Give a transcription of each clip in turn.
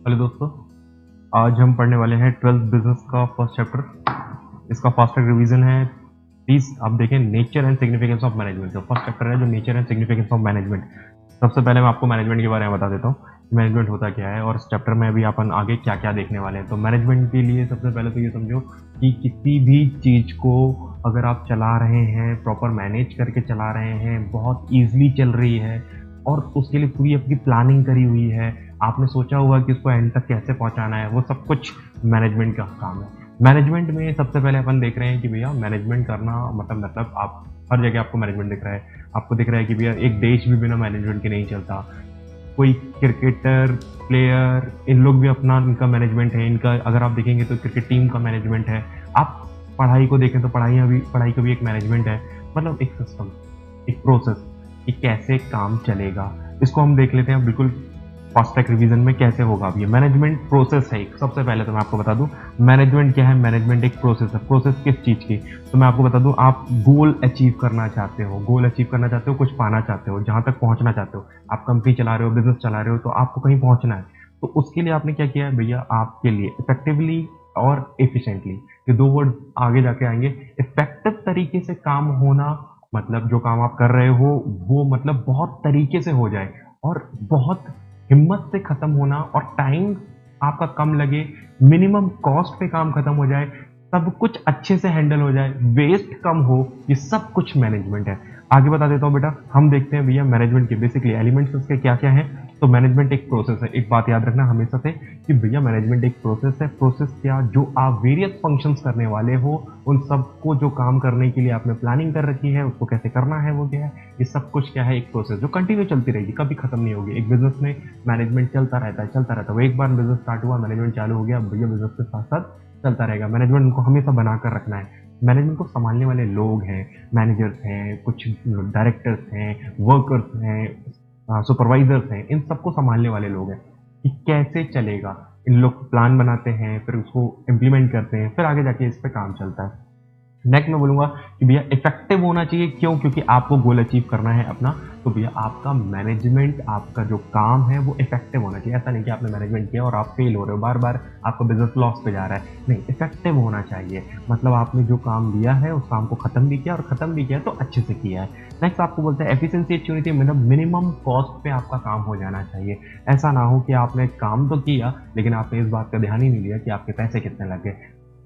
Hello दोस्तों, आज हम पढ़ने वाले हैं 12th बिजनेस का फर्स्ट चैप्टर। इसका फास्ट ट्रैक रिवीजन है। प्लीज आप देखें nature and significance of management. जो फर्स्ट चैप्टर है जो nature and significance of management. सबसे पहले मैं आपको मैनेजमेंट के बारे में बता देता हूँ, मैनेजमेंट होता क्या है और इस चैप्टर में अभी अपन आगे क्या क्या देखने वाले हैं। तो मैनेजमेंट के लिए सबसे पहले तो ये समझो कि किसी भी चीज को अगर आप चला रहे हैं, प्रॉपर मैनेज करके चला रहे हैं, बहुत ईजिली चल रही है और उसके लिए पूरी अपनी प्लानिंग करी हुई है, आपने सोचा होगा कि उसको एंड तक कैसे पहुंचाना है, वो सब कुछ मैनेजमेंट का काम है। मैनेजमेंट में सबसे पहले अपन देख रहे हैं कि भैया मैनेजमेंट करना मतलब आप हर जगह आपको मैनेजमेंट दिख रहा है। आपको दिख रहा है कि भैया एक देश भी बिना मैनेजमेंट के नहीं चलता। कोई क्रिकेटर, प्लेयर, इन लोग भी अपना इनका मैनेजमेंट है। इनका अगर आप देखेंगे तो क्रिकेट टीम का मैनेजमेंट है। आप पढ़ाई को देखें तो पढ़ाई का भी एक मैनेजमेंट है। मतलब एक सिस्टम, एक प्रोसेस कि कैसे काम चलेगा। इसको हम देख लेते हैं बिल्कुल फास्ट ट्रैक रिवीजन में कैसे होगा। अब ये मैनेजमेंट प्रोसेस है। सबसे पहले तो मैं आपको बता दूं मैनेजमेंट क्या है। मैनेजमेंट एक प्रोसेस है। प्रोसेस किस चीज की? तो मैं आपको बता दूं, आप गोल अचीव करना चाहते हो, कुछ पाना चाहते हो, जहां तक पहुंचना चाहते हो। आप कंपनी चला रहे हो, बिजनेस चला रहे हो, तो आपको कहीं पहुंचना है। तो उसके लिए आपने क्या किया है भैया? आपके लिए इफेक्टिवली और एफिशिएंटली, ये दो वर्ड आगे जाके आएंगे। इफेक्टिव तरीके से काम होना मतलब जो काम आप कर रहे हो वो मतलब बहुत तरीके से हो जाए और बहुत हिम्मत से खत्म होना और टाइम आपका कम लगे, मिनिमम कॉस्ट पे काम खत्म हो जाए, सब कुछ अच्छे से हैंडल हो जाए, वेस्ट कम हो, ये सब कुछ मैनेजमेंट है। आगे बता देता हूँ बेटा। हम देखते हैं भैया मैनेजमेंट के बेसिकली एलिमेंट्स उसके क्या क्या हैं। तो मैनेजमेंट एक प्रोसेस है। एक बात याद रखना हमेशा से कि भैया मैनेजमेंट एक प्रोसेस है। प्रोसेस क्या? जो आप वेरियस फंक्शंस करने वाले हो, उन सबको जो काम करने के लिए आपने प्लानिंग कर रखी है, उसको कैसे करना है वो क्या है, ये सब कुछ क्या है? एक प्रोसेस जो कंटिन्यू चलती रहेगी, कभी खत्म नहीं होगी। एक बिजनेस में मैनेजमेंट चलता रहता है, चलता रहता है। वो एक बार बिजनेस स्टार्ट हुआ, मैनेजमेंट चालू हो गया, भैया बिजनेस के साथ साथ चलता रहेगा। मैनेजमेंट उनको हमेशा बनाकर रखना है। मैनेजमेंट को संभालने वाले लोग हैं, मैनेजर्स हैं, कुछ डायरेक्टर्स हैं, वर्कर्स हैं, सुपरवाइजर्स हैं, इन सबको संभालने वाले लोग हैं कि कैसे चलेगा। इन लोग प्लान बनाते हैं, फिर उसको इम्प्लीमेंट करते हैं, फिर आगे जाके इस पे काम चलता है। नेक्स्ट मैं बोलूंगा कि भैया इफेक्टिव होना चाहिए। क्यों? क्योंकि आपको गोल अचीव करना है अपना। तो भैया आपका मैनेजमेंट, आपका जो काम है वो इफेक्टिव होना चाहिए। ऐसा नहीं कि आपने मैनेजमेंट किया और आप फेल हो रहे हो, बार बार आपका बिजनेस लॉस पे जा रहा है। नहीं, इफेक्टिव होना चाहिए। मतलब आपने जो काम दिया है उस काम को खत्म भी किया, और खत्म भी किया तो अच्छे से किया है। नेक्स्ट आपको बोलते हैं एफिशिएंसी अच्छी होनी चाहिए। मतलब मिनिमम कॉस्ट पे आपका काम हो जाना चाहिए। ऐसा ना हो कि आपने काम तो किया लेकिन आपने इस बात का ध्यान ही नहीं दिया कि आपके पैसे कितने लगे।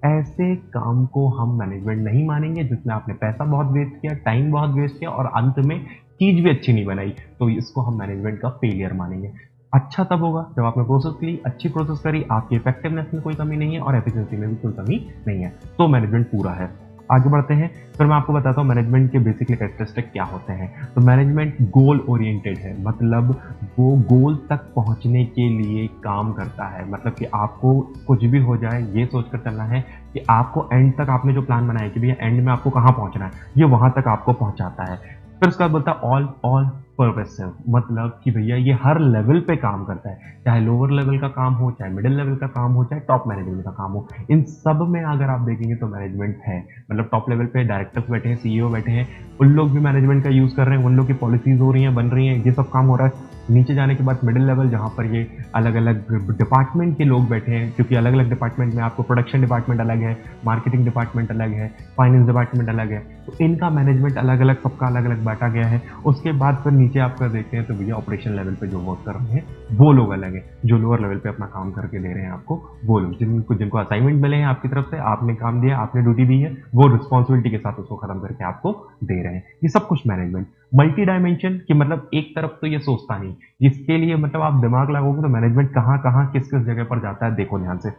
ऐसे काम को हम मैनेजमेंट नहीं मानेंगे जिसमें आपने पैसा बहुत वेस्ट किया, टाइम बहुत वेस्ट किया और अंत में चीज भी अच्छी नहीं बनाई। तो इसको हम मैनेजमेंट का फेलियर मानेंगे। अच्छा तब होगा जब आपने प्रोसेस ली, अच्छी प्रोसेस करी, आपकी इफेक्टिवनेस में कोई कमी नहीं है और एफिशिएंसी में भी कोई कमी नहीं है, तो मैनेजमेंट पूरा है। आगे बढ़ते हैं। फिर मैं आपको बताता हूँ मैनेजमेंट के बेसिकली कैरेक्टरिस्टिक क्या होते हैं। तो मैनेजमेंट गोल ओरिएंटेड है। मतलब वो गोल तक पहुंचने के लिए काम करता है। मतलब कि आपको कुछ भी हो जाए ये सोचकर चलना है कि आपको एंड तक, आपने जो प्लान बनाया कि भैया एंड में आपको कहाँ पहुंचना है, ये वहां तक आपको पहुंचाता है। फिर उसके बाद बोलता है ऑल ऑल परवेसिव। मतलब कि भैया ये हर लेवल पे काम करता है, चाहे लोअर लेवल का काम हो, चाहे मिडिल लेवल का काम हो, चाहे टॉप मैनेजमेंट का काम हो। इन सब में अगर आप देखेंगे तो मैनेजमेंट है। मतलब टॉप लेवल पे डायरेक्टर्स बैठे हैं, सीईओ बैठे हैं, उन लोग भी मैनेजमेंट का यूज कर रहे हैं, उन लोग की पॉलिसीज हो रही हैं, बन रही हैं, ये सब काम हो रहा है। नीचे जाने के बाद मिडिल लेवल, जहाँ पर ये अलग अलग डिपार्टमेंट के लोग बैठे हैं, क्योंकि अलग अलग डिपार्टमेंट में आपको प्रोडक्शन डिपार्टमेंट अलग है, मार्केटिंग डिपार्टमेंट अलग है, फाइनेंस डिपार्टमेंट अलग है, तो इनका मैनेजमेंट अलग अलग, सबका अलग अलग बांटा गया है। उसके बाद फिर नीचे आप कर देखते हैं तो भैया ऑपरेशन लेवल पे जो वर्क कर रहे हैं वो लोग अलग है। जो लोअर लेवल पे अपना काम करके दे रहे हैं आपको, वो लोग जिनको असाइनमेंट मिले हैं आपकी तरफ से, आपने काम दिया, आपने ड्यूटी दी है, वो रिस्पॉन्सिबिलिटी के साथ उसको खत्म करके आपको दे रहे हैं। ये सब कुछ मैनेजमेंट। मल्टी डायमेंशन कि मतलब एक तरफ तो ये सोचता नहीं, इसके लिए मतलब आप दिमाग लगाओगे तो मैनेजमेंट कहाँ कहाँ किस किस जगह पर जाता है, देखो ध्यान से।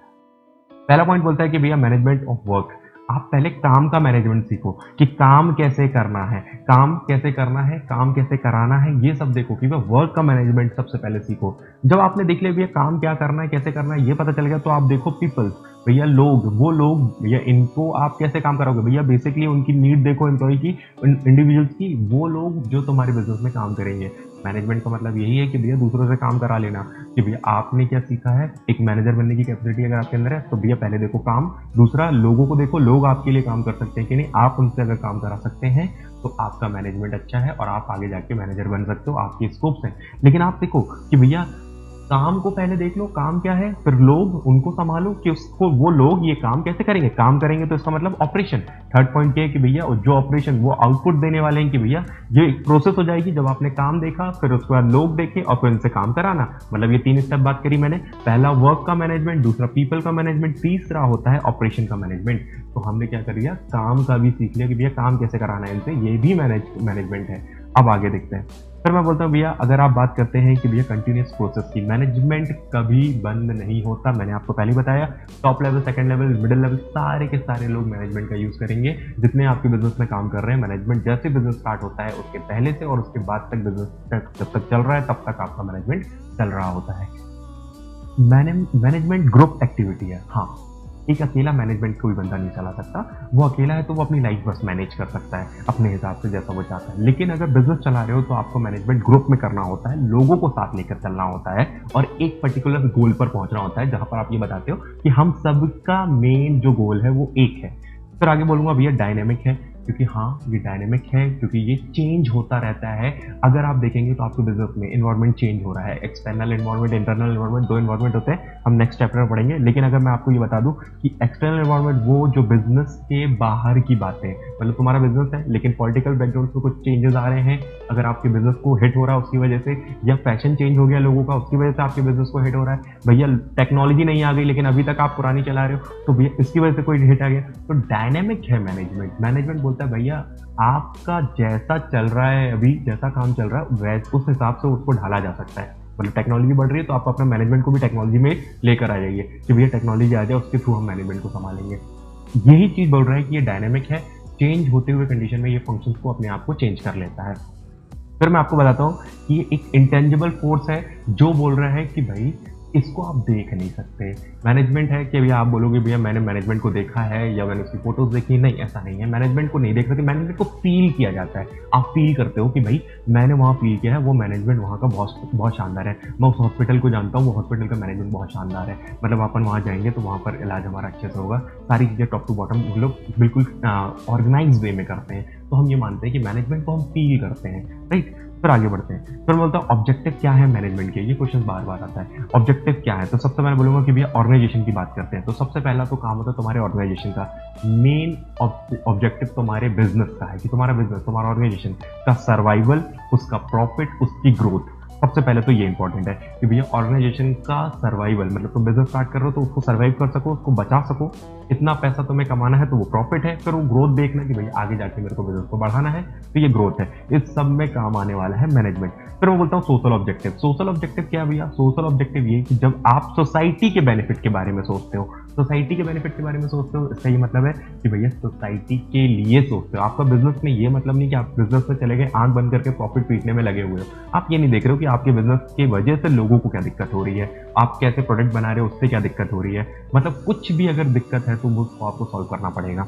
पहला पॉइंट बोलता है कि भैया मैनेजमेंट ऑफ वर्क। आप पहले काम का मैनेजमेंट सीखो कि काम कैसे करना है, काम कैसे करना है, काम कैसे कराना है, ये सब देखो कि भैया वर्क का मैनेजमेंट सबसे पहले सीखो। जब आपने देख लिया भैया काम क्या करना है, कैसे करना है, ये पता चल गया, तो आप देखो पीपल्स, भैया लोग, वो लोग, भैया इनको आप कैसे काम कराओगे। भैया बेसिकली उनकी नीड देखो, एम्प्लॉय की, इंडिविजुअल्स की, वो लोग जो तुम्हारे बिजनेस में काम करेंगे। मैनेजमेंट का मतलब यही है कि भैया दूसरों से काम करा लेना। कि भैया आपने क्या सीखा है, एक मैनेजर बनने की कैपेसिटी अगर आपके अंदर है तो भैया पहले देखो काम, दूसरा लोगों को देखो, लोग आपके लिए काम कर सकते हैं कि नहीं, आप उनसे अगर काम करा सकते हैं तो आपका मैनेजमेंट अच्छा है और आप आगे जाके मैनेजर बन सकते हो, आपकी स्कोप्स हैं। लेकिन आप देखो कि भैया काम को पहले देख लो, काम क्या है, फिर लोग उनको सँभालो कि उसको वो लोग ये काम कैसे करेंगे, काम करेंगे तो इसका मतलब ऑपरेशन। थर्ड पॉइंट ये है कि भैया जो ऑपरेशन वो आउटपुट देने वाले हैं कि भैया ये एक प्रोसेस हो जाएगी जब आपने काम देखा, फिर उसके बाद लोग देखे और फिर उनसे काम कराना। मतलब ये 3 स्टेप बात करी मैंने, पहला वर्क का मैनेजमेंट, दूसरा पीपल का मैनेजमेंट, तीसरा होता है ऑपरेशन का मैनेजमेंट। तो हमने क्या कर लिया, काम का भी सीख लिया कि भैया काम कैसे कराना है इनसे, ये भी मैनेजमेंट है। अब आगे देखते हैं। फिर मैं बोलता हूँ भैया अगर आप बात करते हैं कि भैया कंटिन्यूअस प्रोसेस की, मैनेजमेंट कभी बंद नहीं होता। मैंने आपको पहले ही बताया, top level, second level, middle level, सारे के सारे लोग मैनेजमेंट का यूज़ करेंगे जितने आपके बिजनेस में काम कर रहे हैं। मैनेजमेंट जैसे बिजनेस स्टार्ट होता है उसके पहले से और उसके बाद तक बिजनेस जब तक चल रहा है तब तक आपका मैनेजमेंट चल रहा होता है। मैनेजमेंट ग्रुप एक्टिविटी है। हाँ, एक अकेला मैनेजमेंट कोई बंदा नहीं चला सकता। वो अकेला है तो वो अपनी लाइफ बस मैनेज कर सकता है अपने हिसाब से जैसा वो चाहता है। लेकिन अगर बिजनेस चला रहे हो तो आपको मैनेजमेंट ग्रुप में करना होता है, लोगों को साथ लेकर चलना होता है और एक पर्टिकुलर गोल पर पहुंचना होता है जहां पर आप ये बताते हो कि हम सबका मेन जो गोल है वो एक है। फिर आगे बोलूंगा भैया डायनेमिक है, क्योंकि हाँ ये डायनेमिक है क्योंकि ये चेंज होता रहता है। अगर आप देखेंगे तो आपके बिजनेस में इन्वायरमेंट चेंज हो रहा है, एक्सटर्नल इन्वायरमेंट, इंटरनल इन्वायरमेंट, दो इन्वायरमेंट होते हैं, हम नेक्स्ट चैप्टर में पढ़ेंगे। लेकिन अगर मैं आपको ये बता दूं कि एक्सटर्नल इन्वायरमेंट वो जो बिजनेस के बाहर की बातें, मतलब तुम्हारा बिजनेस है लेकिन पॉलिटिकल बैकग्राउंड में कुछ चेंजेस आ रहे हैं, अगर आपके बिजनेस को हिट हो रहा है उसकी वजह से, या फैशन चेंज हो गया लोगों का उसकी वजह से आपके बिजनेस को हिट हो रहा है, भैया टेक्नोलॉजी नहीं आ गई लेकिन अभी तक आप पुरानी चला रहे हो तो भैया इसकी वजह से कोई हिट आ गया, तो डायनेमिक है मैनेजमेंट। मैनेजमेंट बोलता है भैया आपका जैसा चल रहा है, अभी जैसा काम चल रहा है वैसे उस हिसाब से उसको ढाला जा सकता है। मतलब टेक्नोलॉजी बढ़ रही है तो आप अपना मैनेजमेंट को भी टेक्नोलॉजी में लेकर आ जाइए कि भैया टेक्नोलॉजी आ जाए उसके थ्रू हम मैनेजमेंट को संभालेंगे। यही चीज बोल रहा है कि ये डायनेमिक है, चेंज होते हुए कंडीशन में ये फंक्शंस को अपने आप को चेंज कर लेता है। फिर मैं आपको बताता हूँ कि ये एक इंटेंजिबल फोर्स है जो बोल रहा है कि भाई इसको आप देख नहीं सकते। मैनेजमेंट है कि भैया आप बोलोगे भैया मैंने मैनेजमेंट को देखा है या मैंने उसकी फोटोज देखी, नहीं ऐसा नहीं है। मैनेजमेंट को नहीं देख सकते, मैनेजमेंट को फील किया जाता है। आप फील करते हो कि भाई मैंने वहाँ फील किया है, वो मैनेजमेंट वहाँ का बहुत बहुत शानदार है। मैं उस हॉस्पिटल को जानता हूँ, वो हॉस्पिटल का मैनेजमेंट बहुत शानदार है। मतलब अपन वहाँ जाएंगे तो वहाँ पर इलाज हमारा अच्छे से होगा, सारी चीज़ें टॉप टू बॉटम हम लोग बिल्कुल ऑर्गेनाइज वे में करते हैं। तो हम ये मानते हैं कि मैनेजमेंट को हम फील करते हैं, राइट। फिर आगे बढ़ते हैं। फिर बोलता हूँ ऑब्जेक्टिव क्या है मैनेजमेंट के, ये क्वेश्चन बार बार आता है। ऑब्जेक्टिव क्या है, तो सबसे पहले बोलूंगा कि भैया ऑर्गेनाइजेशन की बात करते हैं। तो सबसे पहला तो काम होता है तुम्हारे ऑर्गेनाइजेशन का। मेन ऑब्जेक्टिव तुम्हारे बिजनेस का है कि तुम्हारा बिजनेस, तुम्हारा ऑर्गेनाइजेशन का सर्वाइवल, उसका प्रॉफिट, उसकी ग्रोथ। सबसे पहले तो ये इंपॉर्टेंट है कि भैया ऑर्गेनाइजेशन का सर्वाइवल, मतलब तुम बिजनेस स्टार्ट कर रहे हो तो उसको सर्वाइव कर सको, उसको बचा सको, इतना पैसा तुम्हें कमाना है तो वो प्रॉफिट है। फिर वो ग्रोथ देखना कि भैया आगे जाके मेरे को बिजनेस को बढ़ाना है तो ये ग्रोथ है। इस सब में काम आने वाला है मैनेजमेंट। फिर मैं बोलता हूँ सोशल ऑब्जेक्टिव। सोशल ऑब्जेक्टिव क्या है भैया, सोशल ऑब्जेक्टिव ये कि जब आप सोसाइटी के बेनिफिट के बारे में सोचते हो, सोसाइटी के बेनिफिट के बारे में सोचते हो, इसका ये मतलब है कि भैया सोसाइटी के लिए सोचते हो। आपका बिजनेस में ये मतलब नहीं कि आप बिजनेस में चले गए आंख बंद करके प्रॉफिट पीटने में लगे हुए हो। आप ये नहीं देख रहे हो कि आपके बिजनेस की वजह से लोगों को क्या दिक्कत हो रही है, आप कैसे प्रोडक्ट बना रहे हो उससे क्या दिक्कत हो रही है। मतलब कुछ भी अगर दिक्कत है तो उसको आपको सॉल्व करना पड़ेगा।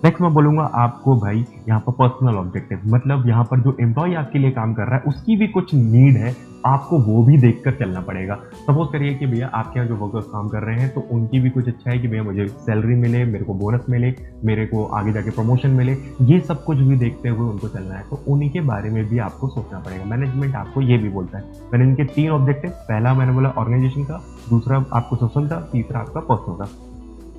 नेक्स्ट मैं बोलूंगा आपको भाई यहाँ पर पर्सनल ऑब्जेक्टिव, मतलब यहाँ पर जो एम्प्लॉय आपके लिए काम कर रहा है उसकी भी कुछ नीड है, आपको वो भी देखकर चलना पड़ेगा। सपोज करिए कि भैया आपके यहाँ जो वर्कर्स काम कर रहे हैं तो उनकी भी कुछ अच्छा है कि भैया मुझे सैलरी मिले, मेरे को बोनस मिले, मेरे को आगे जाके प्रमोशन मिले, ये सब कुछ भी देखते हुए उनको चलना है। तो उन्हीं के बारे में भी आपको सोचना पड़ेगा। मैनेजमेंट आपको ये भी बोलता है। मैंने इनके 3 ऑब्जेक्टिव, पहला मैंने बोला ऑर्गेनाइजेशन का, दूसरा आपको सोशल का, तीसरा आपका पर्सनल का।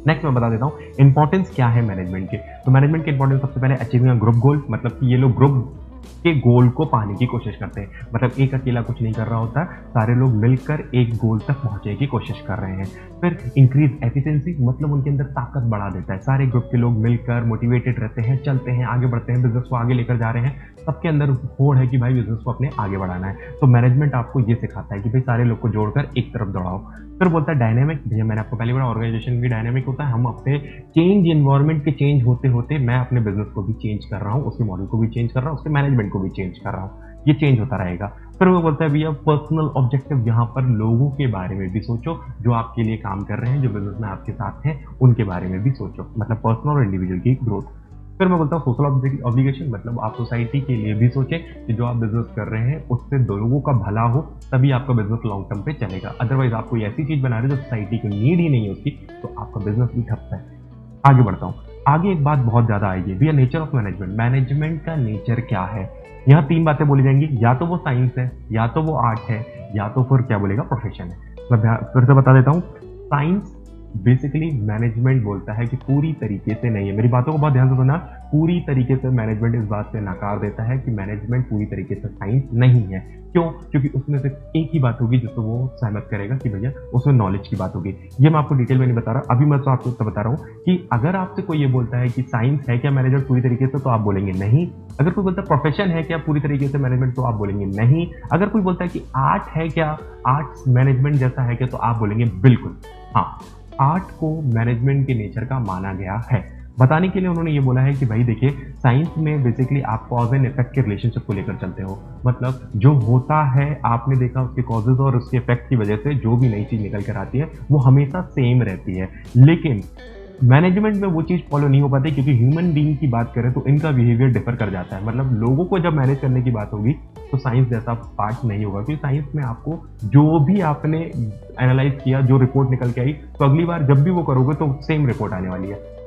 नेक्स्ट मैं बता देता हूँ इंपॉर्टेंस क्या है मैनेजमेंट के। तो मैनेजमेंट के इंपॉर्टेंस सबसे पहले अचीविंग ग्रुप गोल, मतलब कि ये लोग ग्रुप के गोल को पाने की कोशिश करते हैं। मतलब एक अकेला कुछ नहीं कर रहा होता, सारे लोग मिलकर एक गोल तक पहुंचने की कोशिश कर रहे हैं। फिर इंक्रीज एफिशिएंसी, मतलब उनके अंदर ताकत बढ़ा देता है। सारे ग्रुप के लोग मिलकर मोटिवेटेड रहते हैं, चलते हैं, आगे बढ़ते हैं, बिजनेस को आगे लेकर जा रहे हैं। सबके अंदर होड़ है कि भाई बिजनेस को अपने आगे बढ़ाना है। तो मैनेजमेंट आपको ये सिखाता है कि भाई सारे लोग को जोड़कर एक तरफ दौड़ाओ। फिर बोलता है डायनेमिक, भैया मैंने आपको पहले बोला ऑर्गेनाइजेशन भी डायनेमिक होता है। हम अपने चेंज एनवायरनमेंट के चेंज होते होते मैं अपने बिजनेस को भी चेंज कर रहा हूँ, उसके मॉडल को भी चेंज कर रहा हूँ, उसके मैनेजमेंट को भी चेंज कर रहा हूँ। ये चेंज होता रहेगा। फिर वो बोलता है भैया पर्सनल ऑब्जेक्टिव, यहाँ पर लोगों के बारे में भी सोचो जो आपके लिए काम कर रहे हैं, जो बिजनेस में आपके साथ हैं, उनके बारे में भी सोचो, मतलब पर्सनल और इंडिविजुअल की ग्रोथ। फिर मैं बोलता हूँ सोशल ऑब्लिगेशन, मतलब आप सोसाइटी के लिए भी सोचें कि जो आप बिजनेस कर रहे हैं उससे लोगों का भला हो, तभी आपका बिजनेस लॉन्ग टर्म पे चलेगा। अदरवाइज आप कोई ऐसी चीज बना रहे हो जो सोसाइटी को नीड ही नहीं है उसकी, तो आपका बिजनेस भी ठप है। आगे बढ़ता हूँ। आगे एक बात बहुत ज्यादा आएगी भैया, नेचर ऑफ मैनेजमेंट। मैनेजमेंट का नेचर क्या है, यहाँ 3 बातें बोली जाएंगी, या तो वो साइंस है, या तो वो आर्ट है, या तो फिर क्या बोलेगा प्रोफेशन है। मैं फिर से बता देता हूँ, साइंस बेसिकली मैनेजमेंट बोलता है कि पूरी तरीके से नहीं है, मेरी बातों को बहुत ध्यान से सुनना, पूरी तरीके से मैनेजमेंट इस बात से नकार देता है कि मैनेजमेंट पूरी तरीके से साइंस नहीं है। क्यों? क्योंकि उसमें से एक ही बात होगी जिसको वो सहमत करेगा कि भैया उसमें नॉलेज की बात होगी। ये मैं आपको डिटेल में नहीं बता रहा, अभी मैं तो आपको इतना बता रहा हूँ कि अगर आपसे कोई ये बोलता है कि साइंस है क्या मैनेजमेंट पूरी तरीके से, तो आप बोलेंगे नहीं। अगर कोई बोलता है प्रोफेशन है क्या पूरी तरीके से मैनेजमेंट, तो आप बोलेंगे नहीं। अगर कोई बोलता है कि आर्ट है क्या, आर्ट्स मैनेजमेंट जैसा है क्या, तो आप बोलेंगे बिल्कुल हाँ, आर्ट को मैनेजमेंट के नेचर का माना गया है। बताने के लिए उन्होंने ये बोला है कि भाई देखिए, साइंस में बेसिकली आप कॉज एंड इफेक्ट के रिलेशनशिप को लेकर चलते हो। मतलब जो होता है आपने देखा, उसके कॉजेज और उसके इफेक्ट की वजह से जो भी नई चीज निकल कर आती है वो हमेशा सेम रहती है। लेकिन मैनेजमेंट में वो चीज़ फॉलो नहीं हो पाती, क्योंकि ह्यूमन बीइंग की बात करें तो इनका बिहेवियर डिफर कर जाता है। मतलब लोगों को जब मैनेज करने की बात होगी तो साइंस जैसा पार्ट नहीं होगा, क्योंकि साइंस में आपको जो भी आपने एनालाइज किया, जो रिपोर्ट निकल के आई, तो अगली बार जब भी वो करोगे तो सेम रिपोर्ट आने वाली है।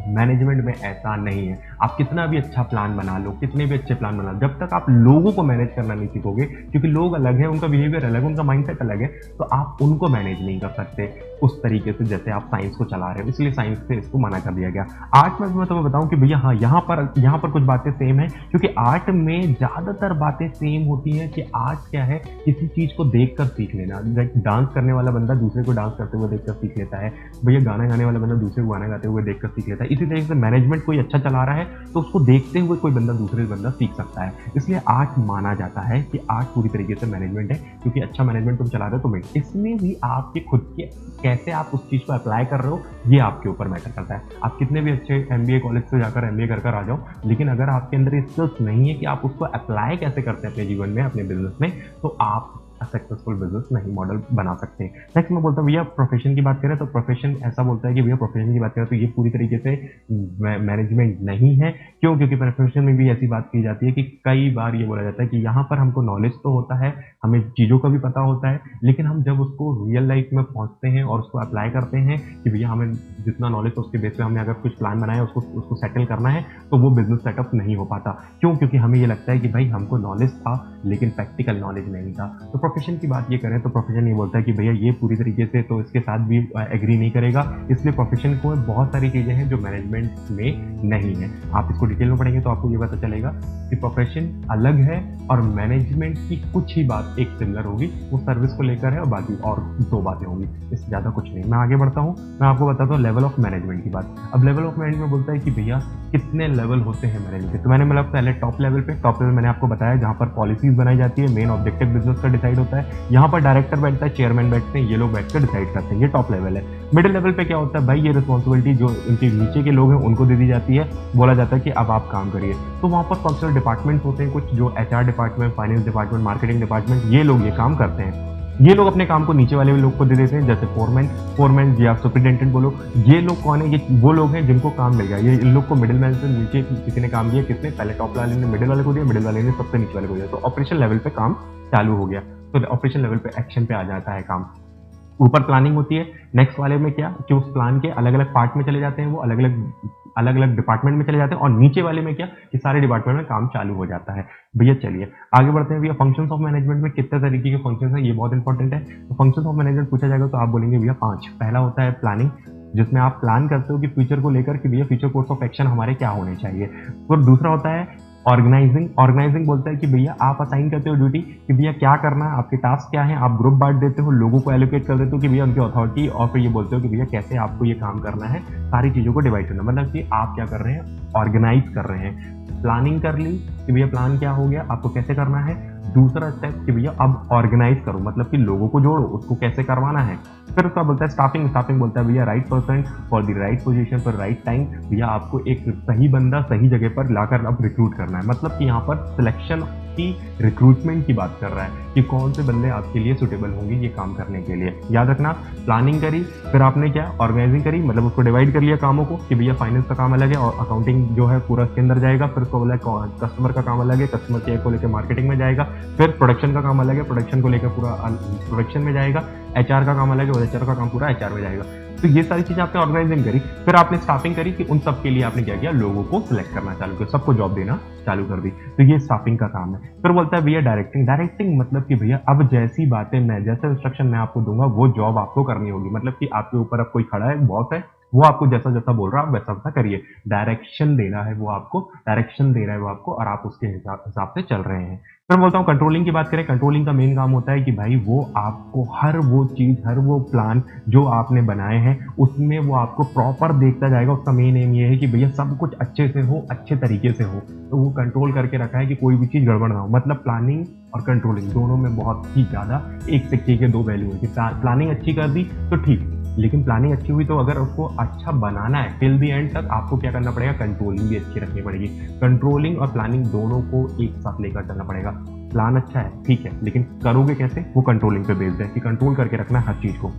मैनेजमेंट में ऐसा नहीं है। आप कितना भी अच्छा प्लान बना लो, कितने भी अच्छे प्लान बना लो, जब तक आप लोगों को मैनेज करना नहीं सीखोगे, क्योंकि लोग अलग हैं, उनका बिहेवियर अलग है, उनका माइंडसेट अलग है, तो आप उनको मैनेज नहीं कर सकते उस तरीके से जैसे आप साइंस को चला रहे हो। इसलिए साइंस से इसको मना कर दिया गया। आर्ट में मैं तुम्हें बताऊं कि भैया हाँ, यहाँ पर कुछ बातें सेम है, क्योंकि आर्ट में ज्यादातर बातें सेम होती हैं। कि आर्ट क्या है, किसी चीज को देखकर सीख लेना। डांस करने वाला बंदा दूसरे को डांस करते हुए देखकर सीख लेता है, भैया गाना गाने वाला बंदा दूसरे को गाना गाते हुए देखकर सीख लेता है। इसी तरीके से मैनेजमेंट कोई अच्छा चला रहा है तो उसको देखते हुए कोई बंदा दूसरे बंदा सीख सकता है। इसलिए आर्ट माना जाता है कि आर्ट पूरी तरीके से मैनेजमेंट है, क्योंकि अच्छा मैनेजमेंट तुम चला रहे हो। तो इसमें भी आपके खुद के कैसे आप उस चीज को अप्लाई कर रहे हो, ये आपके ऊपर मैटर करता है। आप कितने भी अच्छे एमबीए कॉलेज से जाकर एमबीए कर आ जाओ, लेकिन अगर आपके अंदर ये स्किल्स नहीं है कि आप उसको अप्लाई कैसे करते हैं अपने जीवन में, अपने बिजनेस में, तो आप सक्सेसफुल बिजनेस नहीं मॉडल बना सकते हैं। नेक्स्ट मैं बोलता हूँ भैया प्रोफेशन की बात करें तो प्रोफेशन ऐसा बोलता है कि भैया प्रोफेशन की बात करें तो ये पूरी तरीके से मैनेजमेंट नहीं है। क्यों? क्योंकि प्रोफेशन में भी ऐसी बात की जाती है कि कई बार ये बोला जाता है कि यहाँ पर हमको नॉलेज तो होता है, हमें चीज़ों का भी पता होता है, लेकिन हम जब उसको रियल लाइफ में पहुंचते हैं और उसको अप्लाई करते हैं कि भैया हमें जितना नॉलेज है उसके बेस पे हमने अगर कुछ प्लान बनाया उसको सेटल करना है, तो वो बिजनेस सेटअप नहीं हो पाता। क्यों? क्योंकि हमें ये लगता है कि भाई हमको नॉलेज था लेकिन प्रैक्टिकल नॉलेज नहीं था। तो प्रोफेशन की बात ये करें तो प्रोफेशन ये बोलता है कि भैया ये पूरी तरीके से तो इसके साथ भी एग्री नहीं करेगा। इसलिए प्रोफेशन को बहुत सारी चीजें हैं जो मैनेजमेंट में नहीं है। आप इसको डिटेल में पढ़ेंगे तो आपको ये पता चलेगा कि प्रोफेशन अलग है और मैनेजमेंट की कुछ ही बात एक सिमिलर होगी, वो सर्विस को लेकर है और बाकी और दो बातें होंगी, इससे ज्यादा कुछ नहीं। मैं आगे बढ़ता हूँ, मैं आपको बताता हूँ लेवल ऑफ मैनेजमेंट की बात। अब लेवल ऑफ मैनेजमेंट बोलता है कि भैया कितने लेवल होते हैं मैनेजमेंट के। तो मैंने मतलब पहले टॉप लेवल मैंने आपको बताया जहाँ पर पॉलिसीज बनाई जाती है, मेन ऑब्जेक्टिव बिजनेस का डिसाइड होता है, यहाँ पर डायरेक्टर बैठता है, चेयरमैन बैठते हैं, ये लोग बैठकर डिसाइड करते हैं, ये टॉप लेवल है। मिडिल लेवल पे क्या होता है भाई, ये रिस्पॉन्सिबिलिटी जो उनके नीचे के लोग हैं उनको दे दी जाती है, बोला जाता है कि अब आप काम करिए। तो वहाँ पर फंक्शनल डिपार्टमेंट होते हैं कुछ, जो HR department, finance department, marketing department, ये लोग ये काम करते हैं। ये लोग अपने काम को नीचे वाले लोग को दे देते हैं, जैसे फोरमैन या सुपरिटेंडेंट बोलो। ये लोग कौन है? ये वो लोग हैं जिनको काम मिल गया। ये इन लोग को मिडिल मैन से नीचे किसी ने काम दिया, किसने? पहले टॉप वाले ने मिडिल वाले को दिया, मिडिल वाले ने सबसे नीचे वाले को दिया, तो ऑपरेशन लेवल पे काम चालू हो गया। तो ऑपरेशन लेवल पे एक्शन पे आ जाता है काम। ऊपर प्लानिंग होती है, नेक्स्ट वाले में क्या कि उस प्लान के अलग अलग पार्ट में चले जाते हैं, वो अलग अलग डिपार्टमेंट में चले जाते हैं, और नीचे वाले में क्या कि सारे डिपार्टमेंट में काम चालू हो जाता है। भैया चलिए आगे बढ़ते हैं। भैया फंक्शंस ऑफ मैनेजमेंट में कितने तरीके के फंक्शंस हैं, ये बहुत इंपॉर्टेंट है। तो फंक्शंस ऑफ मैनेजमेंट पूछा जाएगा तो आप बोलेंगे भैया 5। पहला होता है प्लानिंग, जिसमें आप प्लान करते हो कि फ्यूचर को लेकर कि भैया फ्यूचर कोर्स ऑफ एक्शन हमारे क्या होने चाहिए। फिर दूसरा होता है ऑर्गेनाइजिंग बोलता है कि भैया आप असाइन करते हो ड्यूटी कि भैया क्या करना है, आपके टास्क क्या है, आप ग्रुप बांट देते हो, लोगों को एलोकेट कर देते हो कि भैया उनकी अथॉरिटी, और फिर ये बोलते हो कि भैया कैसे आपको ये काम करना है, सारी चीजों को डिवाइड करना। मतलब कि आप क्या कर रहे हैं, ऑर्गेनाइज कर रहे हैं। प्लानिंग कर ली कि भैया प्लान क्या हो गया, आपको कैसे करना है। दूसरा स्टेप कि भैया अब ऑर्गेनाइज करो, मतलब कि लोगों को जोड़ो, उसको कैसे करवाना है। फिर उसका बोलता है स्टाफिंग बोलता है भैया right person for the right position for right time. भैया आपको एक सही बंदा सही जगह पर लाकर अब रिक्रूट करना है। मतलब कि यहाँ पर सिलेक्शन की, रिक्रूटमेंट की बात कर रहा है कि कौन से बंदे आपके लिए सुटेबल होंगे ये काम करने के लिए। याद रखना, प्लानिंग करी, फिर आपने क्या ऑर्गेनाइजिंग करी, मतलब उसको डिवाइड कर लिया कामों को कि भैया फाइनेंस का काम अलग है और अकाउंटिंग जो है पूरा इसके अंदर जाएगा। फिर उसको बोला कस्टमर का काम अलग है, कस्टमर केयर को लेकर मार्केटिंग में जाएगा। फिर प्रोडक्शन का काम अलग है, प्रोडक्शन को लेकर पूरा प्रोडक्शन में जाएगा। एचआर का काम अलग है और एचआर का काम पूरा एचआर में जाएगा। तो ये सारी चीजें आपने ऑर्गेनाइजिंग करी। फिर आपने स्टाफिंग करी कि उन सब के लिए आपने क्या किया, लोगों को सिलेक्ट करना चालू किया, सबको जॉब देना चालू कर दी। तो ये स्टाफिंग का काम है। फिर बोलता है भैया डायरेक्टिंग मतलब कि भैया अब जैसी बातें मैं जैसे इंस्ट्रक्शन मैं आपको दूँगा वो जॉब आपको करनी होगी। मतलब कि आपके ऊपर अब कोई खड़ा है, बॉस है, वो आपको जैसा-जैसा बोल रहा है आप वैसा-वैसा करिए। डायरेक्शन दे रहा है वो आपको, डायरेक्शन दे रहा है वो आपको और आप उसके हिसाब हिसाब से चल रहे हैं। फिर बोलता हूँ कंट्रोलिंग की बात करें, कंट्रोलिंग का मेन काम होता है कि भाई वो आपको हर वो चीज़, हर वो प्लान जो आपने बनाए हैं, उसमें वो आपको प्रॉपर देखता जाएगा। उसका मेन एम ये है कि भैया सब कुछ अच्छे से हो, अच्छे तरीके से हो। तो वो कंट्रोल करके रखा है कि कोई भी चीज़ गड़बड़ ना हो। मतलब प्लानिंग और कंट्रोलिंग दोनों में बहुत ही ज़्यादा एक सिक्के के दो पहलू हैं कि प्लानिंग अच्छी कर दी तो ठीक, लेकिन प्लानिंग अच्छी हुई तो अगर उसको अच्छा बनाना है टिल द एंड तक आपको क्या करना पड़ेगा, कंट्रोलिंग भी अच्छी रखनी पड़ेगी। कंट्रोलिंग और प्लानिंग दोनों को एक साथ लेकर चलना पड़ेगा। प्लान अच्छा है, ठीक है, लेकिन करोगे कैसे? वो कंट्रोलिंग पे बेस्ड है कि कंट्रोल करके रखना है हर चीज़ को।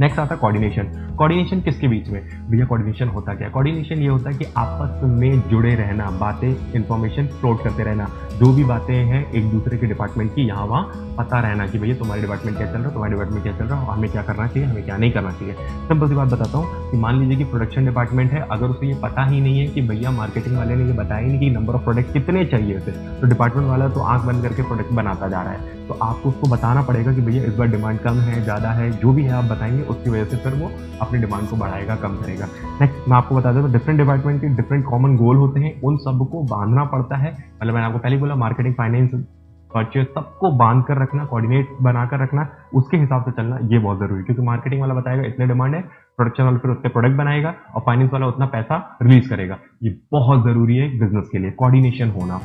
नेक्स्ट आता है कोऑर्डिनेशन। कोऑर्डिनेशन किसके बीच में? भैया कोऑर्डिनेशन होता क्या है? कोऑर्डिनेशन ये होता है कि आपस में जुड़े रहना, बातें, इन्फॉर्मेशन फ्लोट करते रहना। जो भी बातें हैं एक दूसरे के डिपार्टमेंट की यहाँ-वहाँ पता रहना कि भैया तुम्हारे डिपार्टमेंट क्या चल रहा है, तुम्हारे डिपार्टमेंट क्या चल रहा है, हमें क्या करना चाहिए, हमें क्या नहीं करना चाहिए। सिंपल सी बात बताता हूँ कि मान लीजिए कि प्रोडक्शन डिपार्टमेंट है, अगर उसे ये पता ही नहीं है कि भैया मार्केटिंग वाले ने ये बताया ही नहीं कि नंबर ऑफ प्रोडक्ट कितने चाहिए उसे, तो डिपार्टमेंट वाला तो आँख बंद करके प्रोडक्ट बनाता जा रहा है। तो आपको उसको बताना पड़ेगा कि भैया इस बार डिमांड कम है, ज़्यादा है, जो भी है आप बताएँगे उसकी वजह से फिर वो अपनी डिमांड को बढ़ाएगा, कम करेगा। नेक्स्ट मैं आपको बता देता हूँ डिफरेंट डिपार्टमेंट के डिफरेंट कॉमन गोल होते हैं, उन सबको बाँधना पड़ता है। मतलब मैंने आपको पहले ही बोला मार्केटिंग, फाइनेंस, परचेज़ सबको बाँध कर रखना, कोऑर्डिनेट बनाकर रखना, उसके हिसाब से चलना ये बहुत ज़रूरी है। क्योंकि मार्केटिंग वाला बताएगा इतने डिमांड है, प्रोडक्शन वाला फिर उसके प्रोडक्ट बनाएगा और फाइनेंस वाला उतना पैसा रिलीज़ करेगा। ये बहुत ज़रूरी है बिज़नेस के लिए, कोऑर्डिनेशन होना।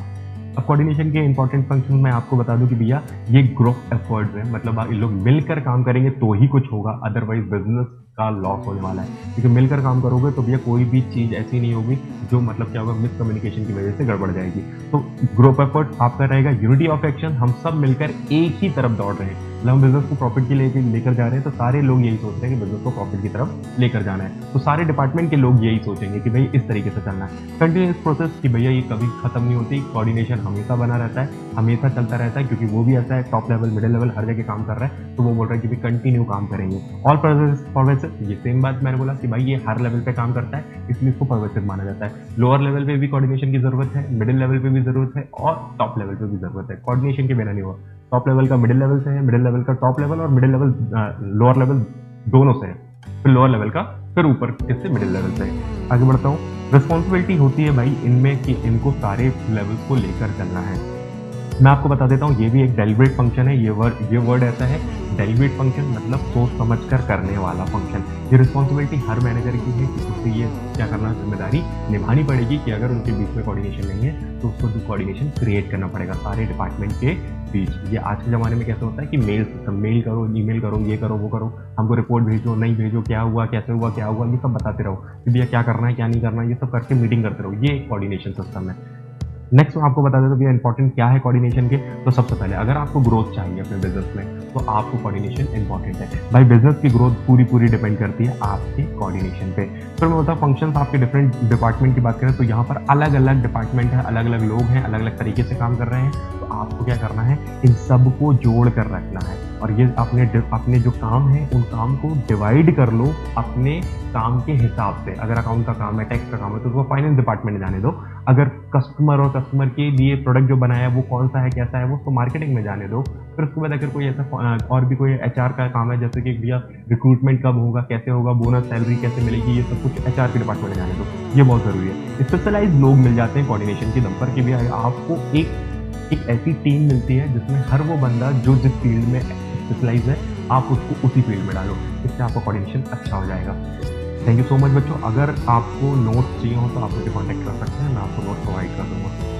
अब कोऑर्डिनेशन के इंपॉर्टेंट फंक्शन मैं आपको बता दूं कि भैया ये ग्रुप एफर्ट्स है, मतलब आप ये लोग मिलकर काम करेंगे तो ही कुछ होगा, अदरवाइज बिजनेस का लॉस होने वाला है। क्योंकि मिलकर काम करोगे तो भैया कोई भी चीज़ ऐसी नहीं होगी जो मतलब क्या होगा मिसकम्युनिकेशन की वजह से गड़बड़ जाएगी। तो ग्रुप एफर्ट आपका रहेगा, यूनिटी ऑफ एक्शन, हम सब मिलकर एक ही तरफ दौड़ रहे हैं। मतलब हम बिजनेस को प्रॉफिट के लेकर जा रहे हैं तो सारे लोग यही सोच रहे हैं कि बिजनेस को प्रॉफिट की तरफ लेकर जाना है। तो सारे डिपार्टमेंट के लोग यही सोचेंगे कि भाई इस तरीके से चलना है। कंटिन्यूस प्रोसेस कि भैया ये कभी खत्म नहीं होती, कोऑर्डिनेशन हमेशा बना रहता है, हमेशा चलता रहता है। क्योंकि वो भी ऐसा है टॉप लेवल, मिडिल लेवल हर जगह काम कर रहा है, तो वो बोल रहा है कि भाई कंटिन्यू काम करेंगे। ऑल परवेसिव, ये सेम बात मैंने बोला कि भाई ये हर लेवल पे काम करता है, इसलिए इसको परवेसिव माना जाता है। लोअर लेवल पे भी कोऑर्डिनेशन की जरूरत है, मिडिल लेवल पे भी जरूरत है और टॉप लेवल पे भी जरूरत है। कोऑर्डिनेशन के बिना नहीं हुआ। टॉप लेवल का मिडिल लेवल से है, मिडिल लेवल का टॉप लेवल और मिडिल लेवल लोअर लेवल दोनों से है। फिर लोअर लेवल का फिर ऊपर किससे, मिडिल लेवल से। आगे बढ़ता हूँ। रिस्पॉन्सिबिलिटी होती है भाई इनमें कि इनको सारे लेवल्स को लेकर चलना है। मैं आपको बता देता हूँ ये भी एक डेलिब्रेट फंक्शन है। ये वर्ड ऐसा है, डेलिब्रेट फंक्शन मतलब सोच समझ कर करने वाला फंक्शन। ये रिस्पॉन्सिबिलिटी हर मैनेजर की है कि उससे ये क्या करना, जिम्मेदारी निभानी पड़ेगी कि अगर उनके बीच में कोऑर्डिनेशन नहीं है तो उसको कोऑर्डिनेशन क्रिएट करना पड़ेगा सारे डिपार्टमेंट के बीच। ये आज के ज़माने में कैसे होता है कि मेल सिस्टम, मेल करो, ईमेल करो, ये करो, वो करो, हमको रिपोर्ट भेजो, नहीं भेजो, क्या हुआ, कैसे हुआ, क्या हुआ, ये सब बताते रहो कि भैया क्या करना है, क्या नहीं करना है, ये सब करके मीटिंग करते रहो। ये कोऑर्डिनेशन सिस्टम है। नेक्स्ट मैं आपको बता देता हूँ भैया इंपॉर्टेंट क्या है कोऑर्डिनेशन के। तो सबसे पहले अगर आपको ग्रोथ चाहिए अपने बिजनेस में तो आपको कोऑर्डिनेशन इंपॉर्टेंट है भाई। बिजनेस की ग्रोथ पूरी डिपेंड करती है आपके कोऑर्डिनेशन पे। फिर मैं बताऊँ फंक्शंस आपके डिफरेंट डिपार्टमेंट की बात करें तो यहाँ पर अलग अलग डिपार्टमेंट है, अलग अलग लोग हैं, अलग अलग तरीके से काम कर रहे हैं। तो आपको क्या करना है, इन सबको जोड़ कर रखना है और ये अपने जो काम है उन काम को डिवाइड कर लो अपने काम के हिसाब से। अगर अकाउंट का काम है, टैक्स का काम है तो उसको फाइनेंस डिपार्टमेंट जाने दो। अगर कस्टमर के लिए प्रोडक्ट जो बनाया है वो कौन सा है, कैसा है, वो उसको मार्केटिंग में जाने दो। फिर उसके बाद अगर कोई ऐसा और भी कोई एचआर का काम है, जैसे कि भैया रिक्रूटमेंट कब होगा, कैसे होगा, बोनस सैलरी कैसे मिलेगी, ये सब कुछ एचआर के डिपार्टमेंट में जाने दो। ये बहुत ज़रूरी है। स्पेशलाइज लोग मिल जाते हैं कोऑर्डिनेशन के दम पर कि भैया आपको एक ऐसी टीम मिलती है जिसमें हर वो बंदा जो जिस फील्ड में स्पेशलाइज है आप उसको उसी फील्ड में डालो। इससे आपका कोऑर्डिनेशन अच्छा हो जाएगा। थैंक यू सो मच बच्चों। अगर आपको नोट्स चाहिए हो तो आप मुझे कॉन्टैक्ट कर सकते हैं, मैं आपको नोट्स प्रोवाइड कर दूँगा।